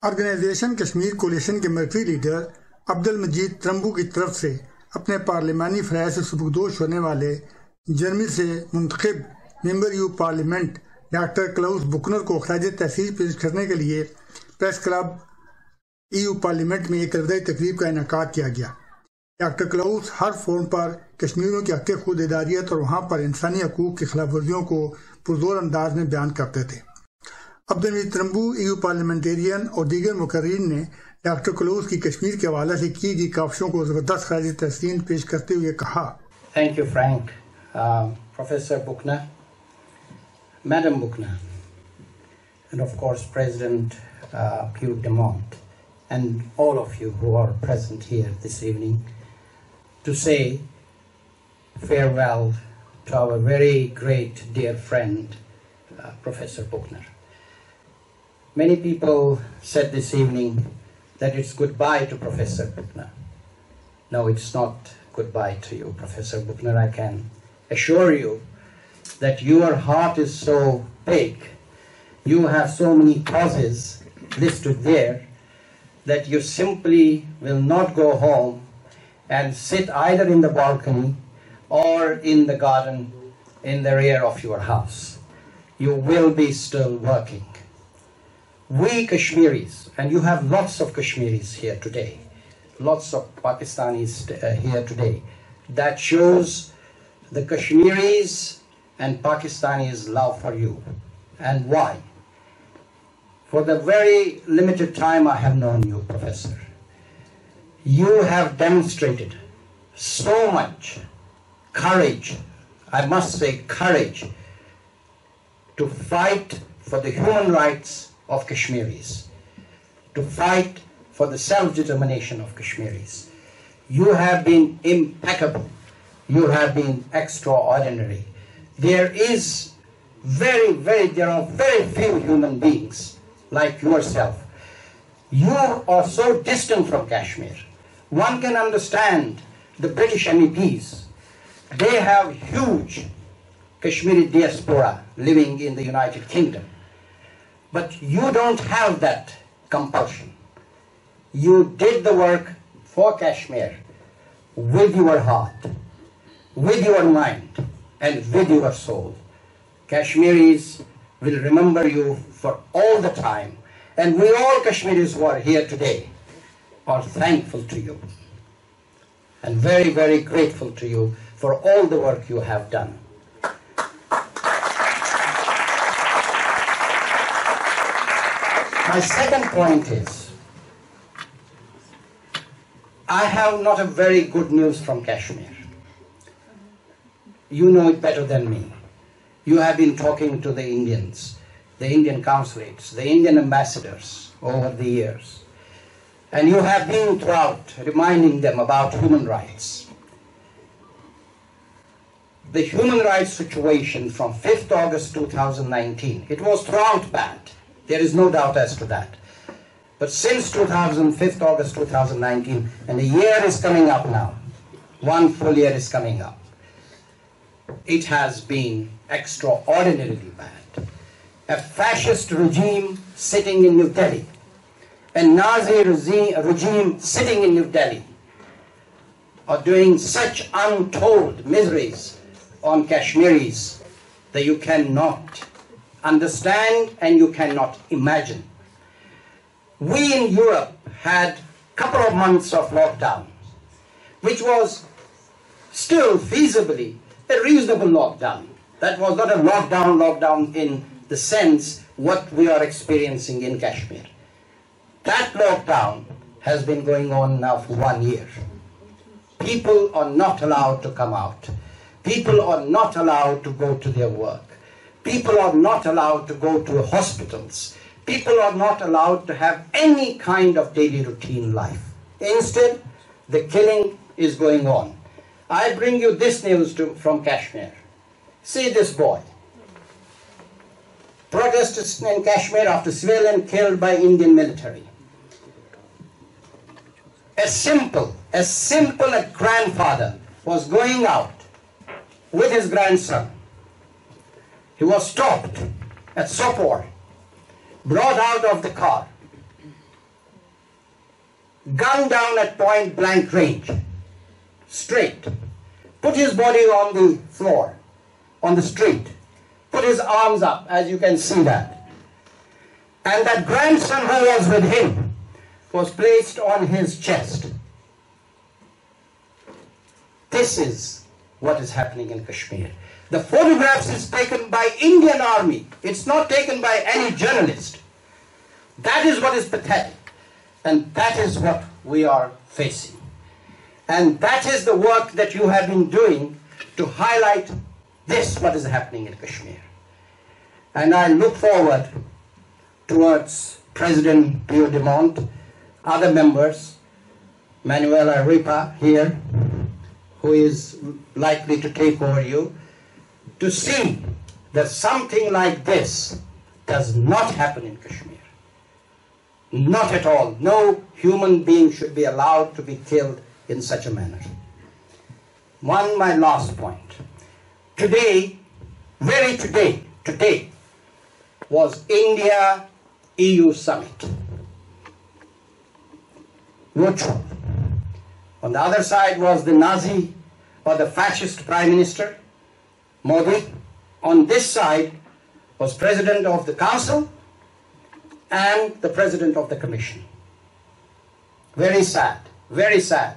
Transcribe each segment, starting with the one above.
Organisation Kashmir collision के military leader Abdul मजीद त्रंबू की तरफ से अपने पार्लिमानी फ़राइज़ से सुबुकदोश होने वाले जर्मनी से मुंतखब member EU parliament doctor Klaus Buchner को खराज तहसीन पेश करने के लिए प्रेस क्लब EU पार्लियामेंट में एक अलविदाई तकरीब का इनेकाद किया गया। डॉक्टर क्लाउस हर फोरम पर कश्मीरियों की हक़ खुद इदारियत और वहाँ पर इंसानी हकूक़ की खिलाफ वर्जियों को पुरजोर अंदाज में बयान करते थे। अब्दुल मजीद त्रंबू EU पार्लियामेंटेरियन और दीगर मुकर्रीन ने डॉक्टर क्लाउस की कश्मीर के हवाले से की गई काविशों को ज़बरदस्त खराज तहसीन पेश करते हुए कहा, Thank you, Frank. Professor Buchner, Madam Buchner, and of course President Pew Demont, and all of you who are present here this evening to say farewell to our very great dear friend, Professor Buchner. Many people said this evening that it's goodbye to Professor Buchner. No, it's not goodbye to you, Professor Buchner. I can assure you that your heart is so big, you have so many causes listed there, that you simply will not go home and sit either in the balcony or in the garden in the rear of your house. You will be still working. We Kashmiris, and you have lots of Kashmiris here today, lots of Pakistanis here today, that shows the Kashmiris and Pakistanis' love for you. And why? For the very limited time I have known you, Professor, you have demonstrated so much courage, I must say courage, to fight for the human rights of Kashmiris, to fight for the self-determination of Kashmiris. You have been impeccable. You have been extraordinary. There are very few human beings like yourself. You are so distant from Kashmir. One can understand the British MEPs. They have huge Kashmiri diaspora living in the United Kingdom. But you don't have that compulsion. You did the work for Kashmir with your heart, with your mind, and with your soul. Kashmiris will remember you for all the time. And we all Kashmiris who are here today are thankful to you and very, very grateful to you for all the work you have done. My second point is, I have not a very good news from Kashmir. You know it better than me. You have been talking to the Indians, the Indian consulates, the Indian ambassadors over the years. And you have been throughout reminding them about human rights. The human rights situation from 5th August 2019, it was throughout bad. There is no doubt as to that. But since 5th August 2019, and a year is coming up now, one full year is coming up, it has been extraordinarily bad. A fascist regime sitting in New Delhi, a Nazi regime sitting in New Delhi, are doing such untold miseries on Kashmiris that you cannot understand and you cannot imagine. We in Europe had a couple of months of lockdown, which was still feasibly a reasonable lockdown. That was not a lockdown in the sense what we are experiencing in Kashmir. That lockdown has been going on now for 1 year. People are not allowed to come out. People are not allowed to go to their work. People are not allowed to go to hospitals. People are not allowed to have any kind of daily routine life. Instead, the killing is going on. I bring you this news from Kashmir. See this boy. Protesters in Kashmir after civilian killed by Indian military. A simple grandfather was going out with his grandson. He was stopped at Sopore, brought out of the car, gunned down at point blank range, straight, put his body on the floor, on the street, put his arms up, as you can see that. And that grandson who was with him was placed on his chest. This is what is happening in Kashmir. The photographs is taken by Indian Army. It's not taken by any journalist. That is what is pathetic. And that is what we are facing. And that is the work that you have been doing to highlight this, what is happening in Kashmir. And I look forward towards President Pierre Dumont, other members, Manuela Ripa here, who is likely to take over you, to see that something like this does not happen in Kashmir. Not at all. No human being should be allowed to be killed in such a manner. My last point. Today, today was India-EU summit. Virtual. On the other side was the Nazi or the fascist Prime Minister, Modi. On this side was President of the Council and the President of the Commission. Very sad, very sad.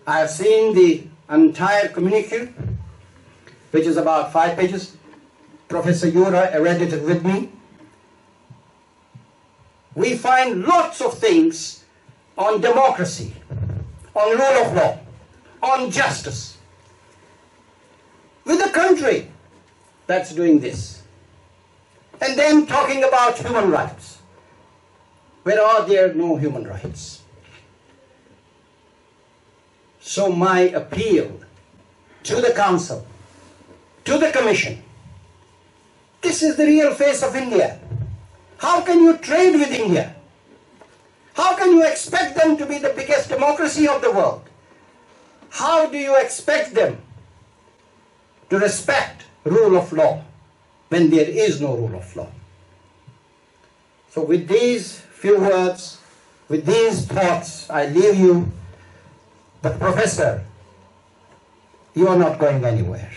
I have seen the entire communique, which is about 5 pages. Professor Yura read it with me. We find lots of things on democracy, on rule of law, on justice. With a country that's doing this. And then talking about human rights. Where are there no human rights? So my appeal to the Council, to the Commission, this is the real face of India. How can you trade with India? How can you expect them to be the biggest democracy of the world? How do you expect them to respect rule of law when there is no rule of law? So with these few words, with these thoughts, I leave you. But Professor, you are not going anywhere.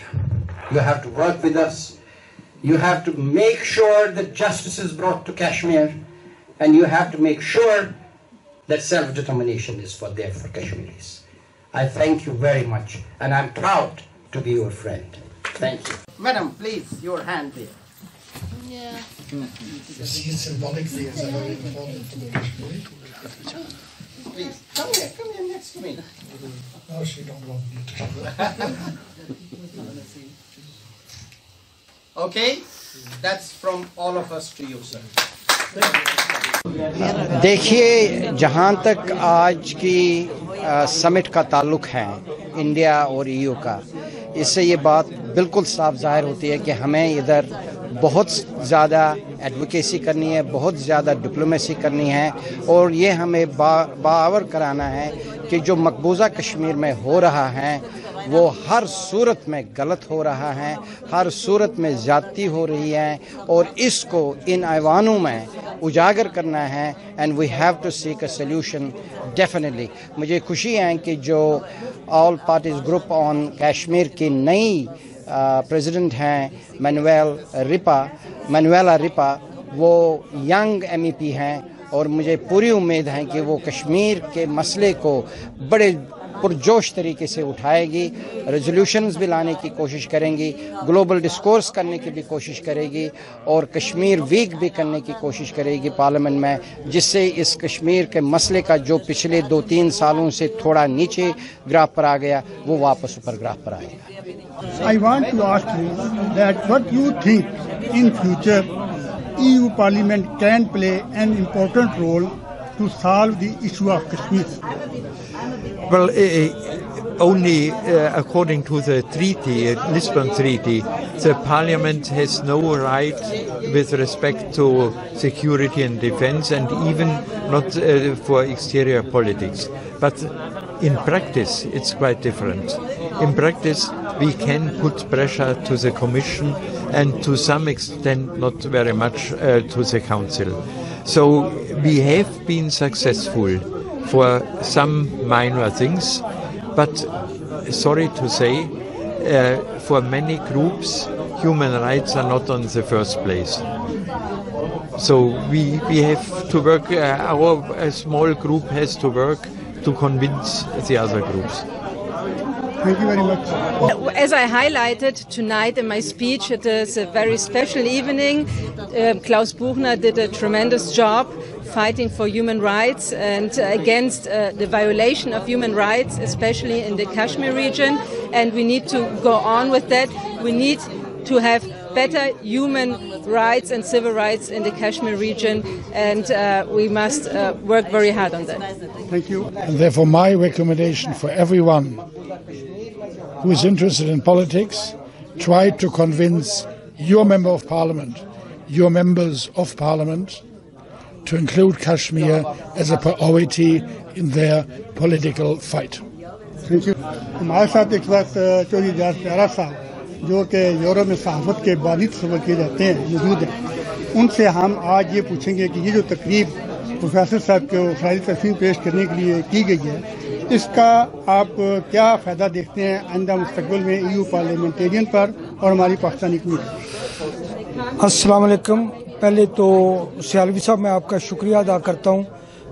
You have to work with us. You have to make sure that justice is brought to Kashmir, and you have to make sure that self-determination is there for Kashmiris. I thank you very much, and I'm proud to be your friend. Thank you. Madam, please, your hand there. Yeah. See, symbolic things are very important for the Kashmiri. Please, come here next to me. No, she don't want me to. Okay? That's from all of us to you, sir. देखिए, जहाँ तक आज की summit का ताल्लुक़ है India और EU का, इससे ये बात बिल्कुल साफ ज़ाहिर होती है कि हमें इधर बहुत ज़्यादा एडवोकेसी करनी है, बहुत ज़्यादा डिप्लोमेसी करनी है, और ये हमें बावर कराना है कि जो मकबूजा कश्मीर में हो रहा है वो हर सूरत में गलत हो रहा है, हर सूरत में ज़्यादती हो रही है, और इसको इन ऐवानों में उजागर करना है. And we have to seek a solution definitely. मुझे खुशी है कि जो all parties group on Kashmir की नई प्रेसिडेंट हैं मैनुएला रिपा, वो यंग MEP हैं, और मुझे पूरी उम्मीद है कि वो कश्मीर के मसले को बड़े पुरजोश तरीके से उठाएगी, रेजोल्यूशंस भी लाने की कोशिश करेंगी, ग्लोबल डिस्कोर्स करने की भी कोशिश करेगी, और कश्मीर वीक भी करने की कोशिश करेगी पार्लियामेंट में, जिससे इस कश्मीर के मसले का जो पिछले 2-3 सालों से थोड़ा नीचे ग्राफ पर आ गया वो वापस ऊपर ग्राफ पर आएगा. I want to ask you that what you think in future EU Parliament can play an important role to solve the issue of Kashmir. Well, only according to the treaty, Lisbon Treaty, the Parliament has no right with respect to security and defense, and even not for exterior politics. But in practice, it's quite different. In practice, we can put pressure to the Commission and to some extent, not very much, to the Council. So we have been successful for some minor things, but sorry to say, for many groups, human rights are not on the first place. So we have to work, our small group has to work to convince the other groups. Thank you very much. As I highlighted tonight in my speech, it is a very special evening. Klaus Buchner did a tremendous job fighting for human rights and against the violation of human rights, especially in the Kashmir region. And we need to go on with that. We need to have better human rights and civil rights in the Kashmir region, and we must work very hard on that. Thank you. And therefore my recommendation for everyone who is interested in politics, try to convince your member of parliament, your members of parliament, to include Kashmir as a priority in their political fight. Thank you. हमारे साथ इस वक्त चौधरी इजाज प्यारा साहब, जो कि Europe में सहाफत के बानित समझ के जाते हैं, मौजूद हैं। उनसे हम आज ये पूछेंगे कि ये जो तकरीब प्रोफेसर साहब को खराज तहसीन पेश करने के लिए की गई है, इसका आप क्या फ़ायदा देखते हैं आइंदा मुस्तकबिल में EU पार्लियामेंटेरियन पर और हमारी पाकिस्तानी कम्युनिटी? अस्सलाम वालेकुम। पहले तो सियालवी साहब मैं आपका शुक्रिया अदा करता हूँ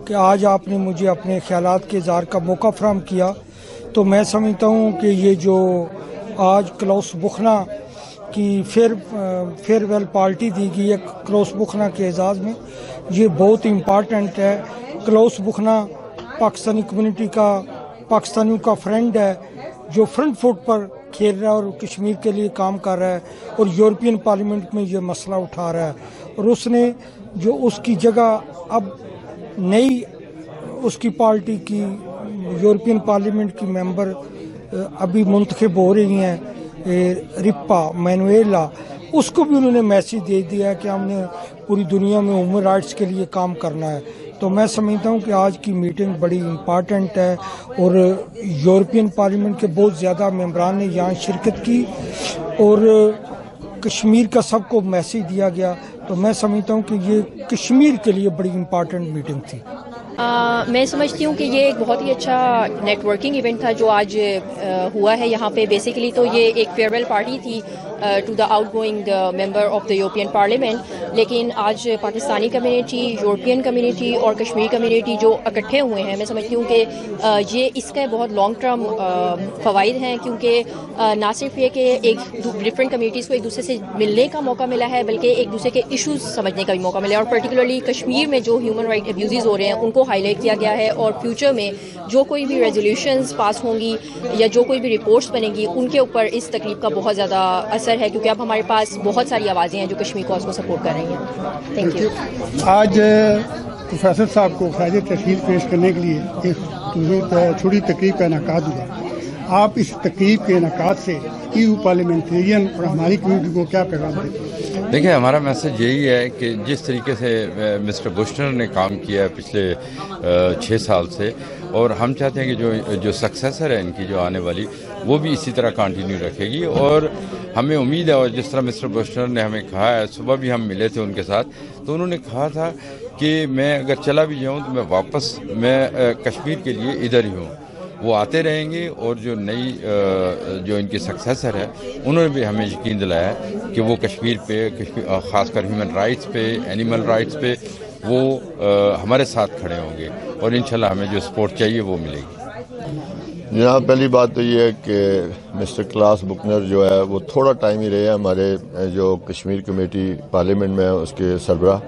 कि आज आपने मुझे अपने ख्यालात के इज़हार का मौका फराहम किया। तो मैं समझता हूँ कि ये जो आज क्लाउस बुखना की फेयरवेल पार्टी दी गई है क्लाउस बुखना के एजाज़ में, ये बहुत इम्पॉर्टेंट है। क्लाउस बुखना पाकिस्तानी कम्युनिटी का, पाकिस्तानियों का फ्रेंड है, जो फ्रंट फुट पर खेल रहा है और कश्मीर के लिए काम कर रहा है और यूरोपियन पार्लियामेंट में ये मसला उठा रहा है। और उसने जो उसकी जगह अब नई उसकी पार्टी की यूरोपियन पार्लियामेंट की मेंबर अभी मुंतखब हो रही हैं, रिप्पा मैनुएला, उसको भी उन्होंने मैसेज दे दिया है कि हमने पूरी दुनिया में ह्यूमन राइट्स के लिए काम करना है। तो मैं समझता हूँ कि आज की मीटिंग बड़ी इम्पॉर्टेंट है और यूरोपियन पार्लियामेंट के बहुत ज़्यादा मेंबरान ने यहाँ शिरकत की और कश्मीर का सबको मैसेज दिया गया। तो मैं समझता हूँ कि ये कश्मीर के लिए बड़ी इम्पॉर्टेंट मीटिंग थी। मैं समझती हूँ कि ये एक बहुत ही अच्छा नेटवर्किंग इवेंट था जो आज हुआ है यहाँ पे। बेसिकली तो ये एक फेयरवेल पार्टी थी to the outgoing member of the European parliament, लेकिन आज पाकिस्तानी कम्युनिटी, यूरोपियन कम्युनिटी और कश्मीर कम्युनिटी जो इकट्ठे हुए हैं, मैं समझती हूँ कि ये इसका बहुत लॉन्ग टर्म फ़वाइद हैं, क्योंकि ना सिर्फ ये कि एक डिफरेंट कम्युनिटीज़ को एक दूसरे से मिलने का मौका मिला है, बल्कि एक दूसरे के इशूज़ समझने का भी मौका मिला है। और पर्टिकुलरली कश्मीर में जो ह्यूमन राइट अब्यूज़ हो रहे हैं उनको हाईलाइट किया गया है और फ्यूचर में जो कोई भी रेजोल्यूशंस पास होंगी या जो कोई भी रिपोर्ट्स बनेंगी उनके ऊपर इस तकरीब का बहुत ज़्यादा असर है, क्योंकि अब हमारे पास बहुत सारी आवाज़ें हैं जो कश्मीर कॉज को सपोर्ट कर रही हैं। Thank you. आज प्रोफेसर साहब को खराज तहसीन पेश करने के लिए एक छोटी तकरीब का इनेकाद हुआ। आप इस तकरीब के इनेकाद से EU पार्लियामेंटेरियन और हमारी कम्युनिटी को क्या पैगाम देते हैं? देखिए, हमारा मैसेज यही है कि जिस तरीके से मिस्टर बुशनर ने काम किया है पिछले 6 साल से, और हम चाहते हैं कि जो सक्सेसर है इनकी जो आने वाली, वो भी इसी तरह कंटिन्यू रखेगी। और हमें उम्मीद है, और जिस तरह मिस्टर बुशनर ने हमें कहा है, सुबह भी हम मिले थे उनके साथ, तो उन्होंने कहा था कि मैं अगर चला भी जाऊँ तो मैं वापस कश्मीर के लिए इधर ही हूँ। वो आते रहेंगे और जो नई जो इनकी सक्सेसर है उन्होंने भी हमें यकीन दिलाया है कि वो कश्मीर पे, ख़ासकर ह्यूमन राइट्स पे, एनिमल राइट्स पे वो हमारे साथ खड़े होंगे और इंशाल्लाह हमें जो सपोर्ट चाहिए वो मिलेगी। जनाब, पहली बात तो ये है कि मिस्टर क्लास बुकनर जो है वो थोड़ा टाइम ही रहे हैं हमारे जो कश्मीर कमेटी पार्लियामेंट में उसके सरबराह,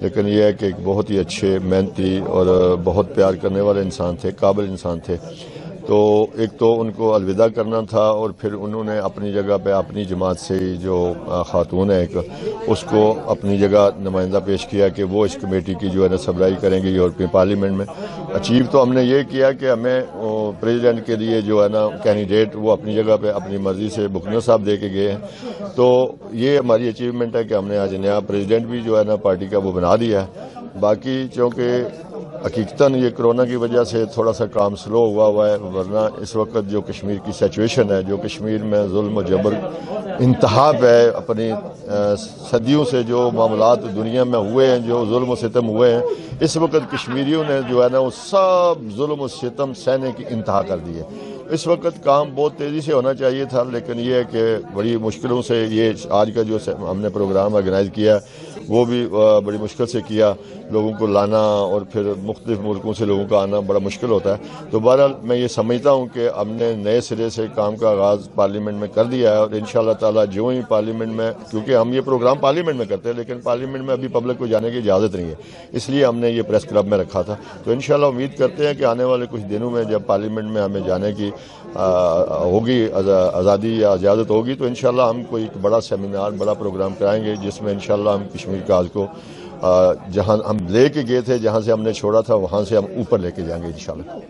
लेकिन ये है कि एक बहुत ही अच्छे, मेहनती और बहुत प्यार करने वाले इंसान थे, काबिल इंसान थे। तो एक तो उनको अलविदा करना था और फिर उन्होंने अपनी जगह पे अपनी जमात से ही जो खातून है एक, उसको अपनी जगह नुमाइंदा पेश किया कि वो इस कमेटी की जो है ना सरबराही करेंगे यूरोपियन पार्लियामेंट में। अचीव तो हमने ये किया कि हमें प्रेसिडेंट के लिए जो है ना कैंडिडेट वो अपनी जगह पे अपनी मर्जी से बुकनर साहब दे के गए हैं। तो ये हमारी अचीवमेंट है कि हमने आज नया प्रेसिडेंट भी जो है ना पार्टी का वो बना दिया है। बाकी चूँकि حقیقتاً یہ کرونا کی وجہ سے تھوڑا سا کام سلو ہوا ہے، ورنہ اس وقت جو کشمیر کی سچویشن ہے، جو کشمیر میں ظلم و جبر انتہا پہ ہے، اپنی صدیوں سے جو معاملات دنیا میں ہوئے ہیں، جو ظلم و ستم ہوئے ہیں، اس وقت کشمیریوں نے جو ہے نا وہ سب ظلم و ستم سہنے کی انتہا کر دی ہے۔ اس وقت کام بہت تیزی سے ہونا چاہیے تھا، لیکن یہ ہے کہ بڑی مشکلوں سے یہ آج کا جو ہم نے پروگرام آرگنائز کیا وہ بھی بڑی مشکل سے کیا، لوگوں کو لانا اور پھر مختلف ملکوں سے لوگوں کا آنا بڑا مشکل ہوتا ہے۔ تو بہرحال میں یہ سمجھتا ہوں کہ ہم نے نئے سرے سے کام کا آغاز پارلیمنٹ میں کر دیا ہے، اور انشاءاللہ تعالیٰ جو ہی پارلیمنٹ میں، کیونکہ ہم یہ پروگرام پارلیمنٹ میں کرتے ہیں لیکن پارلیمنٹ میں ابھی پبلک کو جانے کی اجازت نہیں ہے، اس لیے ہم نے یہ پریس کلب میں رکھا تھا۔ تو انشاءاللہ امید کرتے ہیں کہ آنے والے کچھ دنوں میں جب پارلیمنٹ میں ہمیں جانے کی ہوگی آزادی یا اجازت ہوگی تو انشاءاللہ ہم کوئی ایک بڑا سیمینار، بڑا پروگرام کرائیں گے، جس میں انشاءاللہ ہم کشمیر کاز کو جہاں ہم لے کے گئے تھے، جہاں سے ہم نے چھوڑا تھا، وہاں سے ہم اوپر لے کے جائیں گے انشاءاللہ۔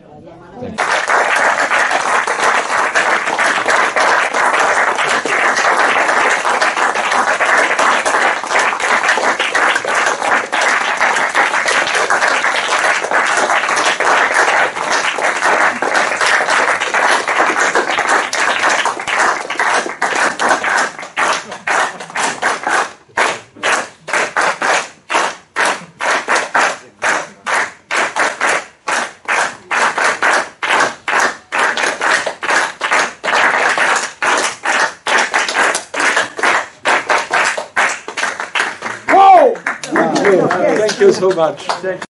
Thank you so much.